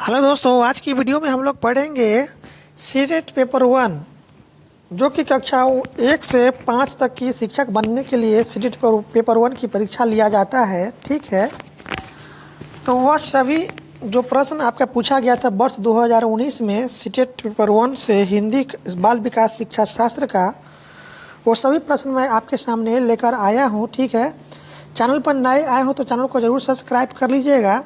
Hello दोस्तों, आज की वीडियो में हम लोग पढ़ेंगे सीटेट पेपर 1 जो कि कक्षा 1 से 5 तक की शिक्षक बनने के लिए सीटेट पेपर 1 की परीक्षा लिया जाता है। ठीक है, तो वह सभी जो प्रश्न आपका पूछा गया था वर्ष 2019 में सीटेट पेपर 1 से हिंदी बाल विकास शिक्षा शास्त्र का, वो सभी प्रश्न मैं आपके सामने लेकर आया हूँ। ठीक है, चैनल पर नए आए हो तो चैनल को ज़रूर सब्सक्राइब कर लीजिएगा।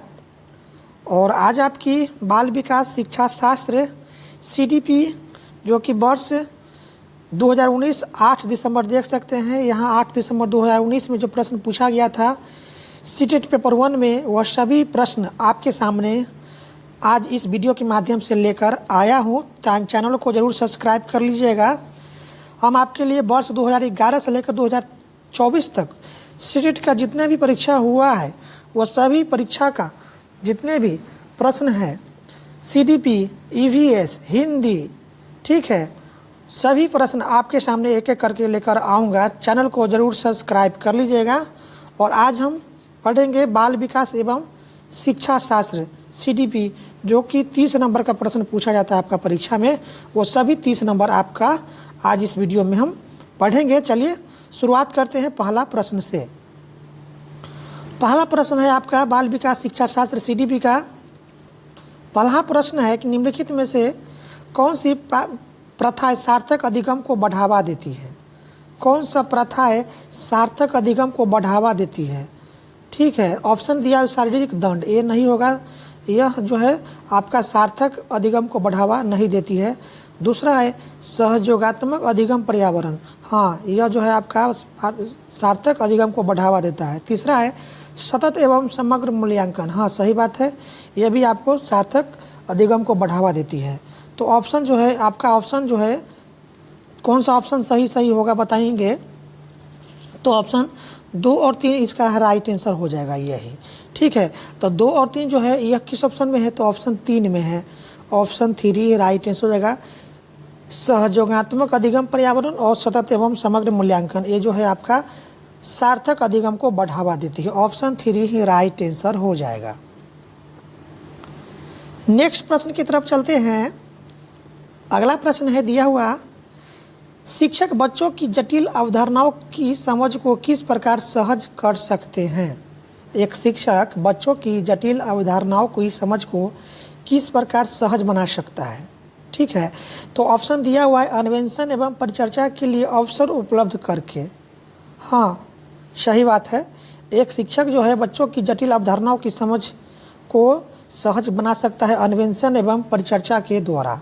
और आज आपकी बाल विकास शिक्षा शास्त्र सीडीपी जो कि वर्ष 2019 8 दिसंबर देख सकते हैं यहाँ 8 दिसंबर 2019 में जो प्रश्न पूछा गया था सीटेट पेपर 1 में, वह सभी प्रश्न आपके सामने आज इस वीडियो के माध्यम से लेकर आया हूँ। चैनल को ज़रूर सब्सक्राइब कर लीजिएगा। हम आपके लिए वर्ष 2011 से लेकर 2024 तक सीटेट का जितने भी परीक्षा हुआ है वह सभी परीक्षा का जितने भी प्रश्न हैं सीडीपी, ईवीएस, हिंदी, ठीक है, सभी प्रश्न आपके सामने एक एक करके लेकर आऊँगा। चैनल को ज़रूर सब्सक्राइब कर लीजिएगा। और आज हम पढ़ेंगे बाल विकास एवं शिक्षा शास्त्र सीडीपी जो कि 30 नंबर का प्रश्न पूछा जाता है आपका परीक्षा में, वो सभी 30 नंबर आपका आज इस वीडियो में हम पढ़ेंगे। चलिए शुरुआत करते हैं पहला प्रश्न से। पहला प्रश्न है आपका बाल विकास शिक्षा शास्त्र सीडीपी का। पहला प्रश्न है कि निम्नलिखित में से कौन सी प्रथा सार्थक अधिगम को बढ़ावा देती है? कौन सा प्रथा है सार्थक अधिगम को बढ़ावा देती है? ठीक है, ऑप्शन दिया शारीरिक दंड, ये नहीं होगा, यह जो है आपका सार्थक अधिगम को बढ़ावा नहीं देती है। दूसरा है सहयोगात्मक अधिगम पर्यावरण, हाँ यह जो है आपका सार्थक अधिगम को बढ़ावा देता है। तीसरा है सतत एवं समग्र मूल्यांकन, हाँ सही बात है, यह भी आपको सार्थक अधिगम को बढ़ावा देती है। तो ऑप्शन जो है आपका ऑप्शन जो है कौन सा ऑप्शन सही होगा बताएंगे तो ऑप्शन 2 और 3 इसका राइट आंसर हो जाएगा यही। ठीक है, तो 2 और 3 जो है यह किस ऑप्शन में है तो ऑप्शन 3 में है। ऑप्शन 3 राइट आंसर हो जाएगा। सहयोगात्मक अधिगम पर्यावरण और सतत एवं समग्र मूल्यांकन, ये जो है आपका सार्थक अधिगम को बढ़ावा देती है। ऑप्शन 3 ही राइट आंसर हो जाएगा। नेक्स्ट प्रश्न की तरफ चलते हैं। अगला प्रश्न है दिया हुआ, शिक्षक बच्चों की जटिल अवधारणाओं की समझ को किस प्रकार सहज कर सकते हैं? एक शिक्षक बच्चों की जटिल अवधारणाओं की समझ को किस प्रकार सहज बना सकता है? ठीक है, तो ऑप्शन दिया हुआ है अन्वेषण एवं परिचर्चा के लिए अवसर उपलब्ध करके, हाँ सही बात है। एक शिक्षक जो है बच्चों की जटिल अवधारणाओं की समझ को सहज बना सकता है अन्वेषण एवं परिचर्चा के द्वारा।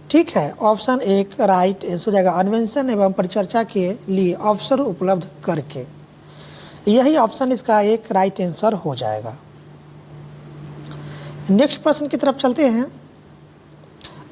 ठीक है, ऑप्शन 1 राइट आंसर हो जाएगा, अन्वेषण एवं परिचर्चा के लिए अवसर उपलब्ध करके, यही ऑप्शन इसका एक राइट आंसर हो जाएगा। नेक्स्ट प्रश्न की तरफ चलते हैं।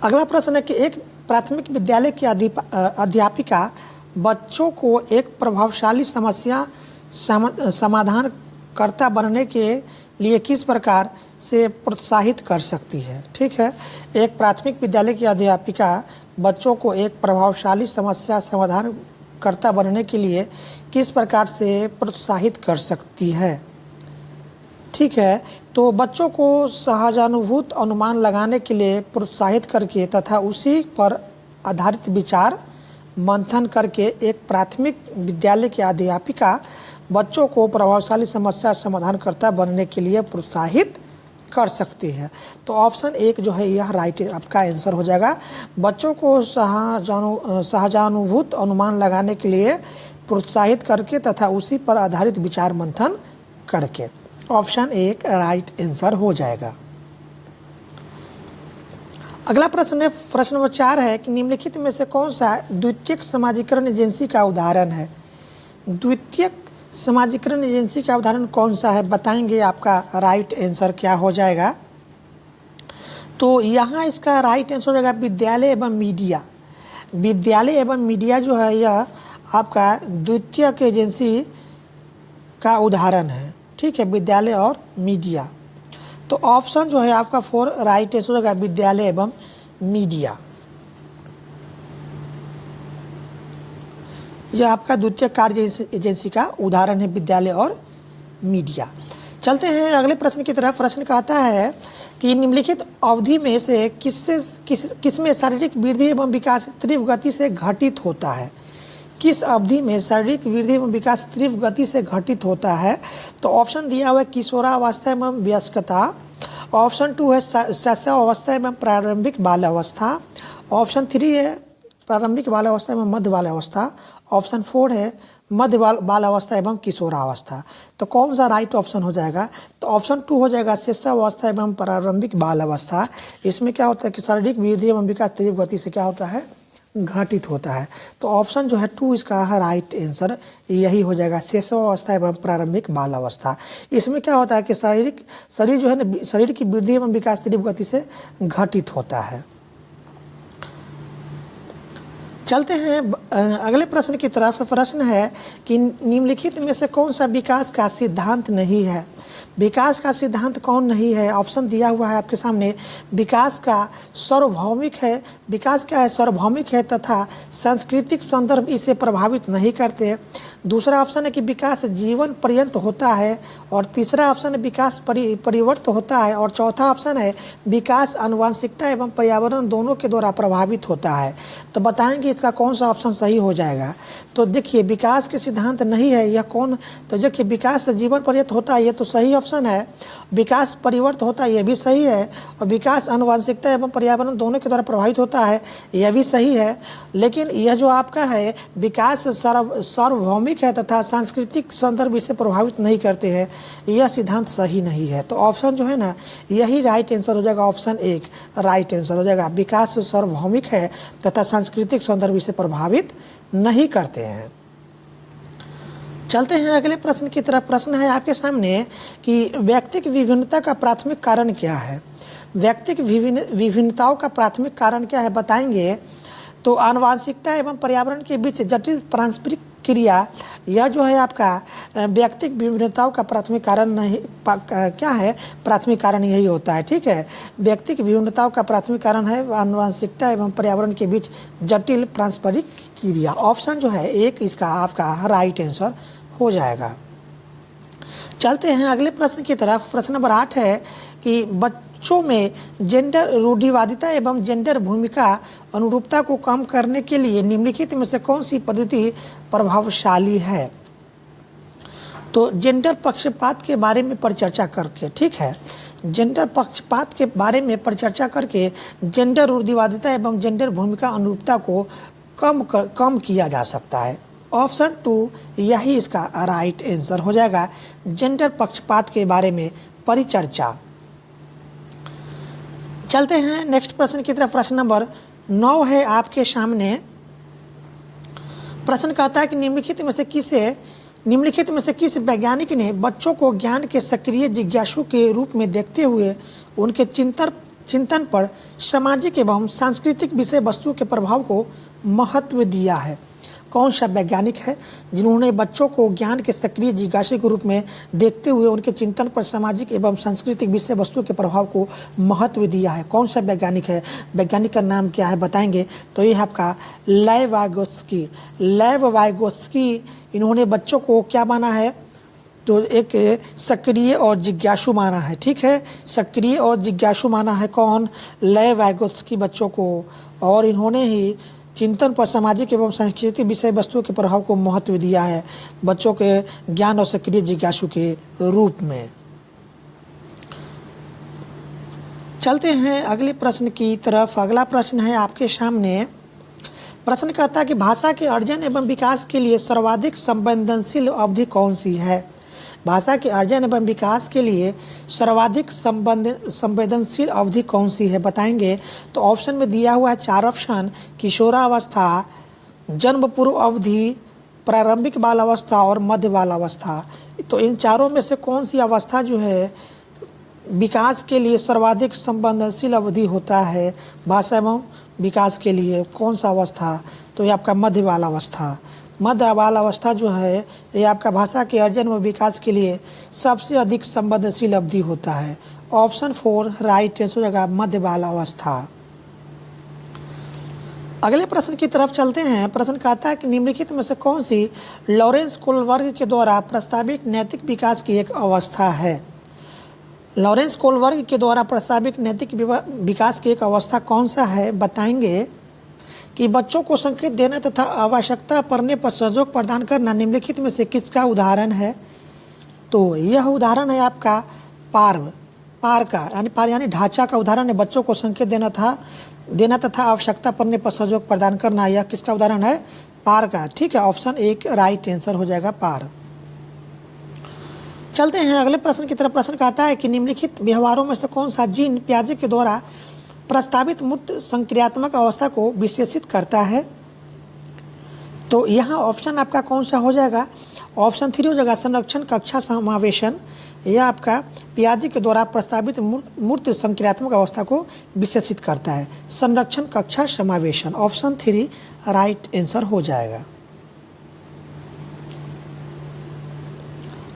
अगला प्रश्न है कि एक प्राथमिक विद्यालय की अध्यापिका बच्चों को एक प्रभावशाली समस्या समाधानकर्ता बनने के लिए किस प्रकार से प्रोत्साहित कर सकती है? ठीक है, एक प्राथमिक विद्यालय की अध्यापिका बच्चों को एक प्रभावशाली समस्या समाधानकर्ता बनने के लिए किस प्रकार से प्रोत्साहित कर सकती है? ठीक है, तो बच्चों को सहजानुभूत अनुमान लगाने के लिए प्रोत्साहित करके तथा उसी पर आधारित विचार मंथन करके एक प्राथमिक विद्यालय की अध्यापिका बच्चों को प्रभावशाली समस्या समाधानकर्ता बनने के लिए प्रोत्साहित कर सकती है। तो ऑप्शन 1 जो है यह राइट आपका आंसर हो जाएगा। बच्चों को सहजानुभूत अनुमान लगाने के लिए प्रोत्साहित करके तथा उसी पर आधारित विचार मंथन करके, ऑप्शन 1 राइट आंसर हो जाएगा। अगला प्रश्न है प्रश्न नंबर 4 है कि निम्नलिखित में से कौन सा द्वितीयक समाजीकरण एजेंसी का उदाहरण है? द्वितीयक समाजीकरण एजेंसी का उदाहरण कौन सा है बताएंगे, आपका राइट आंसर क्या हो जाएगा? तो यहाँ इसका राइट आंसर हो जाएगा विद्यालय एवं मीडिया। विद्यालय एवं मीडिया जो है यह आपका द्वितीयक एजेंसी का उदाहरण है। ठीक है, विद्यालय और मीडिया, तो ऑप्शन जो है आपका 4 राइट आंसर होगा विद्यालय एवं मीडिया, यह आपका द्वितीय कार्य एजेंसी का उदाहरण है विद्यालय और मीडिया। चलते हैं अगले प्रश्न की तरफ। प्रश्न कहता है कि निम्नलिखित अवधि में से किसमें शारीरिक वृद्धि एवं विकास तीव्र गति से घटित होता है। किस अवधि में शारीरिक वृद्धि एवं विकास तीव्र गति से घटित होता है। तो ऑप्शन दिया हुआ है किशोरावस्था एवं वयस्कता, ऑप्शन 2 है शैशवावस्था एवं प्रारंभिक बाल्यावस्था, ऑप्शन 3 है प्रारंभिक बाल्यावस्था एवं मध्य बाल्यावस्था, ऑप्शन 4 है मध्य बाल्यावस्था एवं किशोरावस्था। तो कौन सा राइट ऑप्शन हो जाएगा। तो ऑप्शन 2 हो जाएगा शैशवावस्था एवं प्रारंभिक बाल्यावस्था। इसमें क्या होता है कि शारीरिक वृद्धि एवं विकास तीव्र गति से क्या होता है, घटित होता है। तो ऑप्शन जो है 2 इसका है राइट आंसर, यही हो जाएगा शैशवावस्था एवं प्रारंभिक बाल्यावस्था। इसमें क्या होता है कि शरीर जो है ना, शरीर की वृद्धि एवं विकास तीव्र गति से घटित होता है। चलते हैं अगले प्रश्न की तरफ। प्रश्न है कि निम्नलिखित में से कौन सा विकास का सिद्धांत नहीं है। विकास का सिद्धांत कौन नहीं है। ऑप्शन दिया हुआ है आपके सामने। विकास का सार्वभौमिक है, विकास क्या है, सार्वभौमिक है तथा सांस्कृतिक संदर्भ इसे प्रभावित नहीं करते। दूसरा ऑप्शन है कि विकास जीवन पर्यंत होता है, और तीसरा ऑप्शन है विकास परिवर्त होता है, और चौथा ऑप्शन है विकास आनुवंशिकता एवं पर्यावरण दोनों के द्वारा प्रभावित होता है। तो बताएंगे इसका कौन सा ऑप्शन सही हो जाएगा। तो देखिए विकास के सिद्धांत नहीं है यह कौन, तो देखिए विकास जीवन पर्यंत होता है ये तो सही ऑप्शन है, विकास परिवर्त होता है यह भी सही है, और विकास आनुवंशिकता एवं पर्यावरण दोनों के द्वारा प्रभावित होता है यह भी सही है। लेकिन यह जो आपका है विकास सार्वभौमिक है तथा सांस्कृतिक संदर्भ इसे प्रभावित नहीं करते हैं, यह सिद्धांत सही नहीं है। तो ऑप्शन जो है ना यही राइट आंसर हो जाएगा, ऑप्शन 1 राइट आंसर हो जाएगा। विकास सार्वभौमिक है तथा सांस्कृतिक संदर्भ इसे प्रभावित नहीं करते हैं। चलते हैं अगले प्रश्न की तरफ। प्रश्न है आपके सामने कि व्यक्तिक विभिन्नता का प्राथमिक कारण क्या है। व्यक्तिक विभिन्नताओं का प्राथमिक कारण क्या है बताएंगे। तो आनुवंशिकता एवं पर्यावरण के बीच जटिल पारस्परिक क्रिया, यह जो है आपका व्यक्तिक विभिन्नताओं का प्राथमिक कारण नहीं क्या है, प्राथमिक कारण यही होता है। ठीक है, व्यक्तिक विभिन्नताओं का प्राथमिक कारण है आनुवंशिकता एवं पर्यावरण के बीच जटिल पारस्परिक क्रिया। ऑप्शन जो है 1 इसका आपका राइट आंसर हो जाएगा। चलते हैं अगले प्रश्न की तरफ। प्रश्न नंबर 8 है कि बच्चों में जेंडर रूढ़िवादिता एवं जेंडर भूमिका अनुरूपता को कम करने के लिए निम्नलिखित में से कौन सी पद्धति प्रभावशाली है। तो जेंडर पक्षपात के बारे में परिचर्चा करके, ठीक है, जेंडर पक्षपात के बारे में परिचर्चा करके जेंडर रूढ़िवादिता एवं जेंडर भूमिका अनुरूपता को कम किया जा सकता है। ऑप्शन 2 यही इसका राइट आंसर हो जाएगा, जेंडर पक्षपात के बारे में परिचर्चा। चलते हैं नेक्स्ट प्रश्न की तरफ। प्रश्न नंबर 9 है आपके सामने। प्रश्न कहता है कि निम्नलिखित में से किस वैज्ञानिक ने बच्चों को ज्ञान के सक्रिय जिज्ञासु के रूप में देखते हुए उनके चिंतन पर सामाजिक एवं सांस्कृतिक विषय वस्तु के प्रभाव को महत्व दिया है। कौन सा वैज्ञानिक है जिन्होंने बच्चों को ज्ञान के सक्रिय जिज्ञासु के रूप में देखते हुए उनके चिंतन पर सामाजिक एवं सांस्कृतिक विषय वस्तु के प्रभाव को महत्व दिया है। कौन सा वैज्ञानिक है, वैज्ञानिक का नाम क्या है बताएंगे। तो ये है आपका लेव वाइगोत्स्की। इन्होंने बच्चों को क्या माना है, तो एक सक्रिय और जिज्ञासु माना है। ठीक है, सक्रिय और जिज्ञासु माना है कौन, लेव वाइगोत्स्की बच्चों को, और इन्होंने ही चिंतन पर सामाजिक एवं सांस्कृतिक विषय वस्तुओं के प्रभाव को महत्व दिया है बच्चों के ज्ञान और सक्रिय जिज्ञासु के रूप में। चलते हैं अगले प्रश्न की तरफ। अगला प्रश्न है आपके सामने। प्रश्न कहता है कि भाषा के अर्जन एवं विकास के लिए सर्वाधिक संवेदनशील अवधि कौन सी है। भाषा के अर्जन एवं विकास के लिए सर्वाधिक संवेदनशील अवधि कौन सी है बताएंगे। तो ऑप्शन में दिया हुआ है 4 ऑप्शन, किशोरावस्था, जन्म पूर्व अवधि, प्रारंभिक बालावस्था और मध्य बालावस्था। तो इन चारों में से कौन सी अवस्था जो है विकास के लिए सर्वाधिक संवेदनशील अवधि होता है भाषा एवं विकास के लिए, कौन सा अवस्था। तो ये आपका मध्य बालावस्था। मध्य बालावस्था जो है ये आपका भाषा के अर्जन व विकास के लिए सबसे अधिक संवेदनशील अवधि होता है। ऑप्शन 4 राइट आंसर हो जाएगा, मध्य बालावस्था। अगले प्रश्न की तरफ चलते हैं। प्रश्न कहता है कि निम्नलिखित में से कौन सी लॉरेंस कोलबर्ग के द्वारा प्रस्तावित नैतिक विकास की एक अवस्था है। लॉरेंस कोलबर्ग के द्वारा प्रस्तावित नैतिक विकास की एक अवस्था कौन सा है? बताएंगे कि बच्चों को संकेत देना तथा आवश्यकता पड़ने पर सहयोग प्रदान करना निम्नलिखित में से किसका उदाहरण है? तो यह उदाहरण है आपका पार का यानी ढांचा का उदाहरण है। बच्चों को संकेत देना तथा आवश्यकता पड़ने पर सहयोग प्रदान करना, यह किसका उदाहरण है? पार का। ठीक है, ऑप्शन एक राइट आंसर हो जाएगा, पार। चलते हैं अगले प्रश्न की तरफ। प्रश्न कहता है कि निम्नलिखित व्यवहारों में से कौन सा जीन पियाजे के द्वारा प्रस्तावित मूर्त संक्रियात्मक अवस्था को विशेषित करता है? तो यहाँ ऑप्शन आपका कौन सा हो जाएगा? ऑप्शन 3 हो जाएगा संरक्षण कक्षा समावेशन। यह आपका पियाजे के द्वारा प्रस्तावित मूर्त संक्रियात्मक अवस्था को विशेषित करता है, संरक्षण कक्षा समावेशन। ऑप्शन 3 राइट आंसर हो जाएगा।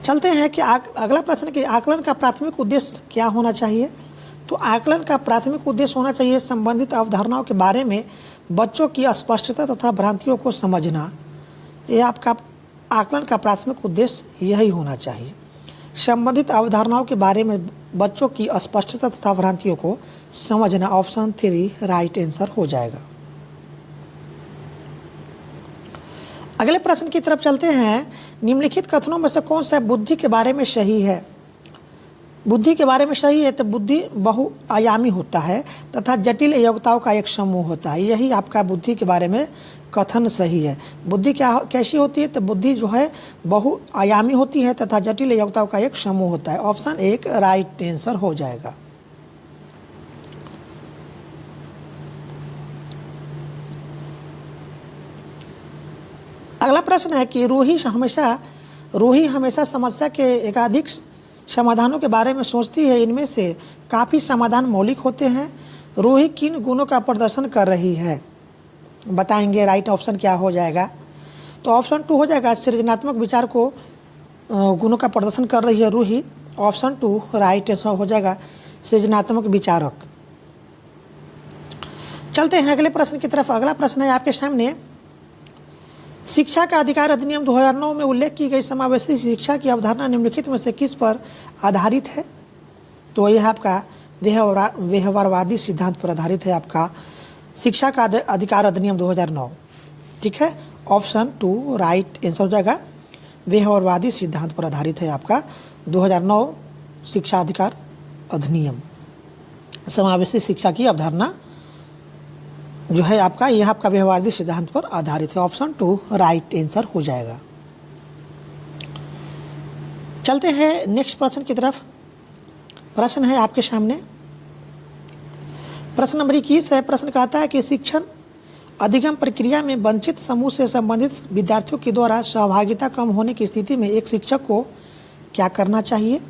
चलते हैं कि अगला प्रश्न कि आकलन का प्राथमिक उद्देश्य क्या होना चाहिए? तो आकलन का प्राथमिक उद्देश्य होना चाहिए संबंधित अवधारणाओं के बारे में बच्चों की अस्पष्टता तथा भ्रांतियों को समझना। यह आपका आकलन का प्राथमिक उद्देश्य यही होना चाहिए, संबंधित अवधारणाओं के बारे में बच्चों की अस्पष्टता तथा भ्रांतियों को समझना। ऑप्शन 3 राइट आंसर हो जाएगा। अगले प्रश्न की तरफ चलते हैं। निम्नलिखित कथनों में से कौन सा बुद्धि के बारे में सही है? बुद्धि के बारे में सही है तो बुद्धि बहुआयामी होता है तथा जटिल योग्यताओं का एक समूह होता है। यही आपका बुद्धि के बारे में कथन सही है। बुद्धि कैसी होती है? तो बुद्धि जो है बहुआयामी होती है तथा जटिल योग्यताओं का एक समूह होता है। ऑप्शन 1 राइट आंसर हो जाएगा। अगला प्रश्न है कि रूही हमेशा समस्या के एकाधिक समाधानों के बारे में सोचती है। इनमें से काफ़ी समाधान मौलिक होते हैं। रूही किन गुणों का प्रदर्शन कर रही है? बताएंगे राइट ऑप्शन क्या हो जाएगा? तो ऑप्शन 2 हो जाएगा सृजनात्मक विचार को गुणों का प्रदर्शन कर रही है रूही। ऑप्शन 2 राइट आंसर हो जाएगा, सृजनात्मक विचारक। चलते हैं अगले प्रश्न की तरफ। अगला प्रश्न है आपके सामने, शिक्षा का अधिकार अधिनियम 2009 में उल्लेख की गई समावेशी शिक्षा की अवधारणा निम्नलिखित में से किस पर आधारित है? तो यह आपका व्यवहारवादी सिद्धांत पर आधारित है, आपका शिक्षा का अधिकार अधिनियम 2009। ठीक है, ऑप्शन 2 राइट आंसर हो जाएगा, व्यवहारवादी सिद्धांत पर आधारित है आपका 2009 शिक्षा अधिकार अधिनियम। समावेशी शिक्षा की अवधारणा जो है आपका, यह आपका व्यवहारवादी सिद्धांत पर आधारित है। ऑप्शन 2 राइट आंसर हो जाएगा। चलते हैं नेक्स्ट प्रश्न की तरफ। प्रश्न है आपके सामने, प्रश्न नंबर 21 है। प्रश्न कहता है कि शिक्षण अधिगम प्रक्रिया में वंचित समूह से संबंधित विद्यार्थियों के द्वारा सहभागिता कम होने की स्थिति में एक शिक्षक को क्या करना चाहिए?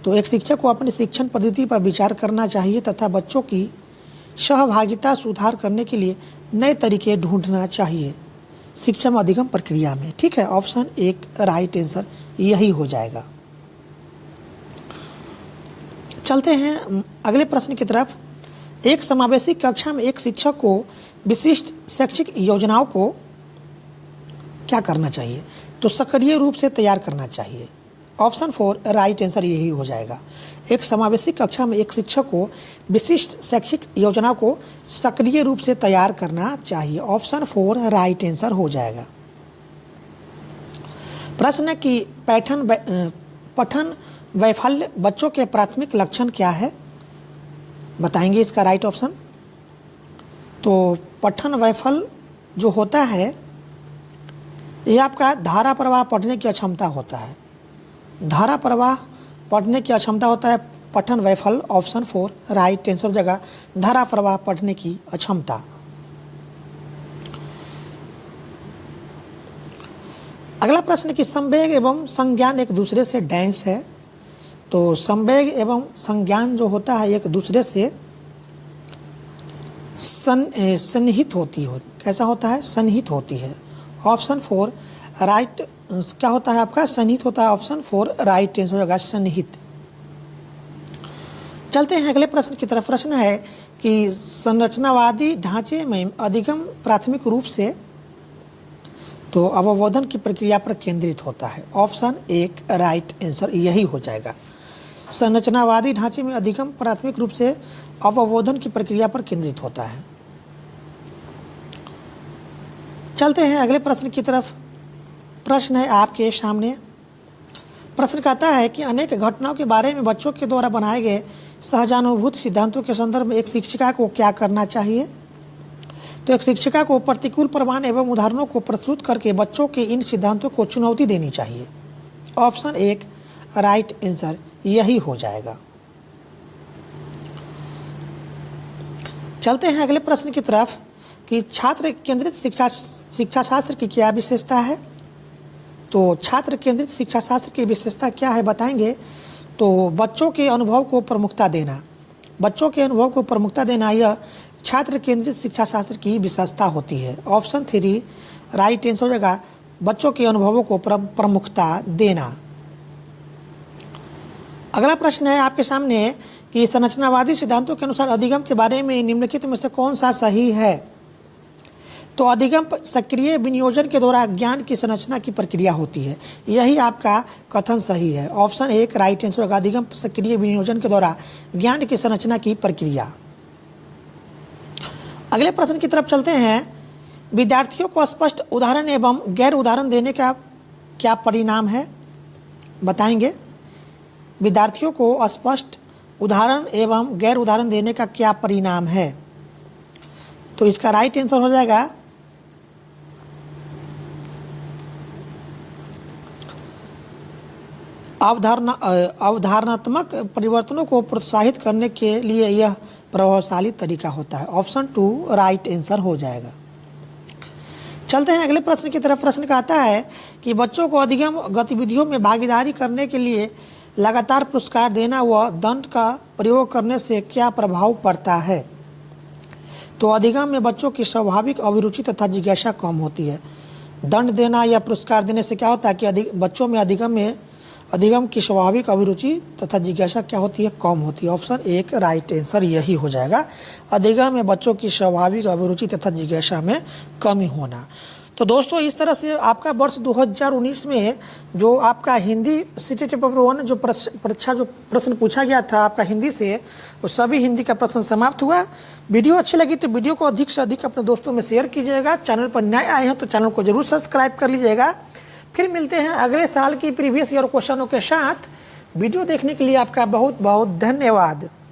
तो एक शिक्षक को अपनी शिक्षण पद्धति पर विचार करना चाहिए तथा बच्चों की सहभागिता सुधार करने के लिए नए तरीके ढूंढना चाहिए शिक्षण अधिगम प्रक्रिया में। ठीक है, ऑप्शन 1 राइट आंसर यही हो जाएगा। चलते हैं अगले प्रश्न की तरफ। एक समावेशी कक्षा में एक शिक्षक को विशिष्ट शैक्षिक योजनाओं को क्या करना चाहिए? तो सक्रिय रूप से तैयार करना चाहिए। ऑप्शन 4 राइट आंसर यही हो जाएगा। एक समावेशी कक्षा में एक शिक्षक को विशिष्ट शैक्षिक योजना को सक्रिय रूप से तैयार करना चाहिए। ऑप्शन 4 राइट आंसर हो जाएगा। प्रश्न है कि पठन वैफल्य बच्चों के प्राथमिक लक्षण क्या है? बताएंगे इसका राइट ऑप्शन। तो पठन वैफल्य जो होता है ये आपका धारा प्रवाह पढ़ने की अक्षमता होता है। धारा प्रवाह पढ़ने की अक्षमता होता है पठन वैफल्य। ऑप्शन 4 राइट आंसर हो जाएगा, धारा प्रवाह पढ़ने की अक्षमता। अगला प्रश्न कि संवेग एवं संज्ञान एक दूसरे से डैश है। तो संवेग एवं संज्ञान जो होता है एक दूसरे से सन्निहित होती है। कैसा होता है? सन्निहित होती है। ऑप्शन 4 राइट क्या होता है आपका? सन्निहित होता है। ऑप्शन 4 राइट आंसर हो जाएगा, सन्निहित। चलते हैं अगले प्रश्न की तरफ। प्रश्न है कि संरचनावादी ढांचे में अधिगम प्राथमिक रूप से तो अवबोधन की प्रक्रिया पर केंद्रित होता है। ऑप्शन 1 राइट आंसर यही हो जाएगा। संरचनावादी ढांचे में अधिगम प्राथमिक रूप से अवबोधन की प्रक्रिया पर केंद्रित होता है। चलते हैं अगले प्रश्न की तरफ। प्रश्न है आपके सामने। प्रश्न कहता है कि अनेक घटनाओं के बारे में बच्चों के द्वारा बनाए गए सहजानुभूत सिद्धांतों के संदर्भ में एक शिक्षिका को क्या करना चाहिए। तो एक शिक्षिका को प्रतिकूल प्रमाण एवं उदाहरणों को प्रस्तुत करके बच्चों के इन सिद्धांतों को चुनौती देनी चाहिए। ऑप्शन 1 राइट आंसर यही हो जाएगा। चलते हैं अगले प्रश्न की तरफ कि छात्र केंद्रित शिक्षा शास्त्र की क्या विशेषता है। तो छात्र केंद्रित शिक्षा शास्त्र की विशेषता क्या है बताएंगे। तो बच्चों के अनुभव को प्रमुखता देना, बच्चों के अनुभव को प्रमुखता देना यह छात्र केंद्रित शिक्षा शास्त्र की विशेषता होती है। ऑप्शन 3 राइट आंसर हो जाएगा, बच्चों के अनुभवों को प्रमुखता देना। अगला प्रश्न है आपके सामने कि संरचनावादी सिद्धांतों के अनुसार अधिगम के बारे में निम्नलिखित में से कौन सा सही है। तो अधिगम सक्रिय विनियोजन के द्वारा ज्ञान की संरचना की प्रक्रिया होती है, यही आपका कथन सही है। ऑप्शन 1 राइट आंसर होगा, अधिगम सक्रिय विनियोजन के द्वारा ज्ञान की संरचना की प्रक्रिया। अगले प्रश्न की तरफ चलते हैं। विद्यार्थियों को स्पष्ट उदाहरण एवं गैर उदाहरण देने का क्या परिणाम है बताएंगे। विद्यार्थियों को स्पष्ट उदाहरण एवं गैर उदाहरण देने का क्या परिणाम है। तो इसका राइट आंसर हो जाएगा अवधारणात्मक परिवर्तनों को प्रोत्साहित करने के लिए यह प्रभावशाली तरीका होता है। ऑप्शन 2 राइट आंसर हो जाएगा। चलते हैं अगले प्रश्न की तरफ। प्रश्न कहता है कि बच्चों को अधिगम गतिविधियों में भागीदारी करने के लिए लगातार पुरस्कार देना व दंड का प्रयोग करने से क्या प्रभाव पड़ता है। तो अधिगम में बच्चों की स्वाभाविक अभिरुचि तथा जिज्ञासा कम होती है। दंड देना या पुरस्कार देने से क्या होता है कि बच्चों में अधिगम की स्वाभाविक अभिरुचि तथा जिज्ञासा क्या होती है, कम होती है। ऑप्शन 1 राइट आंसर यही हो जाएगा, अधिगम में बच्चों की स्वाभाविक अभिरुचि तथा जिज्ञासा में कमी होना। तो दोस्तों इस तरह से आपका वर्ष 2019 में जो आपका हिंदी सीटेट पेपर 1 जो परीक्षा जो प्रश्न पूछा गया था आपका हिंदी से, वो सभी हिंदी का प्रश्न समाप्त हुआ। वीडियो अच्छी लगी तो वीडियो को अधिक से अधिक अपने दोस्तों में शेयर कीजिएगा। चैनल पर नए आए हैं तो चैनल को जरूर सब्सक्राइब कर लीजिएगा। फिर मिलते हैं अगले साल की प्रीवियस ईयर क्वेश्चनों के साथ। वीडियो देखने के लिए आपका बहुत बहुत धन्यवाद।